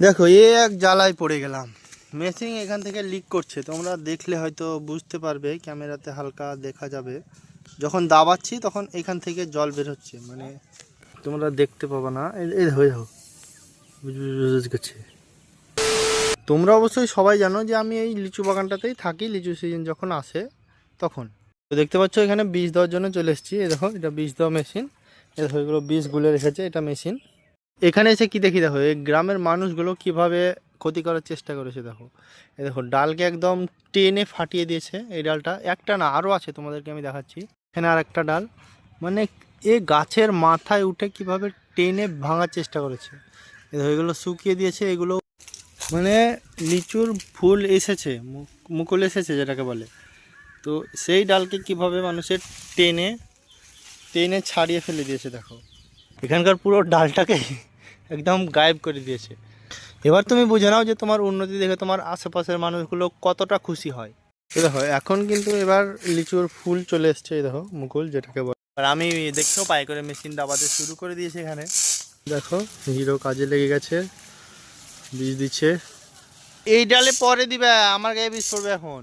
দেখো এক জ্বালায় পড়ে গেলাম। মেশিন এখান থেকে লিক করছে, তোমরা দেখলে হয়তো বুঝতে পারবে, ক্যামেরাতে হালকা দেখা যাবে। যখন দাবাচ্ছি তখন এখান থেকে জল বের হচ্ছে, মানে তোমরা দেখতে পাবো না। এই হয়ে যাও করছে। তোমরা অবশ্যই সবাই জানো যে আমি এই লিচু বাগানটাতেই থাকি, লিচু সিজন যখন আসে তখন। তো দেখতে পাচ্ছ এখানে বীজ দেওয়ার জন্য চলে এসেছি। এই দেখো এটা বীজ দেওয়া মেশিন। এই দেখো এগুলো বীজ গুলে রেখেছে, এটা মেশিন। এখানে এসে কি দেখি, দেখো এই গ্রামের মানুষগুলো কিভাবে ক্ষতি করার চেষ্টা করেছে। দেখো এই দেখো ডালকে একদম টেনে ফাটিয়ে দিয়েছে। এই ডালটা একটা না, আরও আছে, তোমাদেরকে আমি দেখাচ্ছি। এখানে আর একটা ডাল, মানে এ গাছের মাথায় উঠে কিভাবে টেনে ভাঙার চেষ্টা করেছে। এই দেখো এগুলো শুকিয়ে দিয়েছে। এগুলো মানে লিচুর ফুল এসেছে, মুকুল এসেছে যেটাকে বলে। তো সেই ডালকে কিভাবে মানুষের টেনে টেনে ছাড়িয়ে ফেলে দিয়েছে। দেখো এখানকার পুরো ডালটাকে একদম গায়েব করে দিয়েছে। এবার তুমি বুঝে নাও যে তোমার উন্নতি দেখে তোমার আশেপাশের মানুষগুলো কতটা খুশি হয়। এই দেখো এখন কিন্তু এবার লিচুর ফুল চলে এসছে, এই দেখো মুকুল যেটাকে বলে। আর আমি দেখতেও পাই করে মেশিন দাবাতে শুরু করে দিয়েছে এখানে। দেখো হিরো কাজে লেগে গেছে, বীজ দিচ্ছে। এই ডালে পরে দিবে, আমার গায়ে বীজ পড়বে এখন।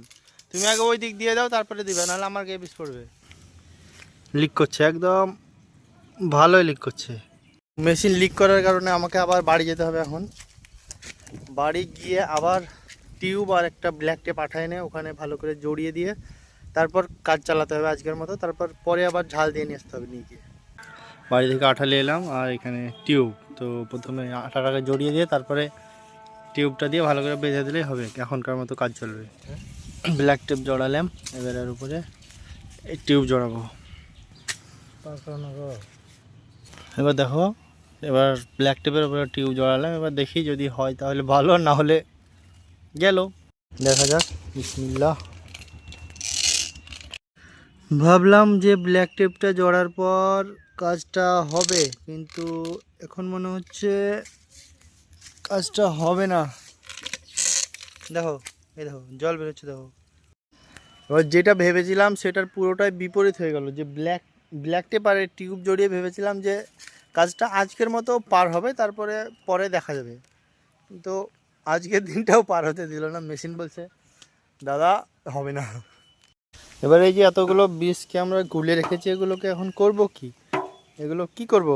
তুমি আগে ওই দিক দিয়ে দাও, তারপরে দিবে, নাহলে আমার গায়ে বীজ পড়বে। লিক করছে, একদম ভালোই লিক করছে। মেশিন লিক করার কারণে আমাকে আবার বাড়ি যেতে হবে এখন। বাড়ি গিয়ে আবার টিউব আর একটা ব্ল্যাক টেপ পাঠায় এনে ওখানে ভালো করে জড়িয়ে দিয়ে তারপর কাজ চালাতে হবে আজকের মতো। তারপর পরে আবার ঝাল দিয়ে নিয়ে আসতে হবে নিয়ে গিয়ে। বাড়ি থেকে আঠা নিয়ে এলাম, আর এখানে টিউব। তো প্রথমে আঠাটাকে জড়িয়ে দিয়ে তারপরে টিউবটা দিয়ে ভালো করে বেঁধে দিলেই হবে, এখনকার মতো কাজ চলবে। ব্ল্যাক টেপ জড়ালাম, এবার এর উপরে এই টিউব জড়াবো। এবার দেখো, এবার ব্ল্যাক টেপের উপরে টিউব জড়ালাম। এবার দেখি যদি হয় তাহলে ভালো, না হলে গেল। দেখা যাক, বিসমিল্লাহ। ভাবলাম যে ব্ল্যাক টেপটা জড়ার পর কাজটা হবে, কিন্তু এখন মনে হচ্ছে কাজটা হবে না। দেখো এই দেখো জল বেরোচ্ছে, দেখো। এবার যেটা ভেবেছিলাম সেটার পুরোটাই বিপরীত হয়ে গেল। যে ব্ল্যাক টেপ আর টিউব জড়িয়ে ভেবেছিলাম যে কাজটা আজকের মতো পার হবে, তারপরে পরে দেখা যাবে। কিন্তু আজকের দিনটাও পার হতে দিল না। মেশিন বলছে দাদা হবে না। এবার এই যে এতগুলো বীজকে আমরা গুলে রেখেছি, এগুলোকে এখন করব কি? এগুলো কি করব?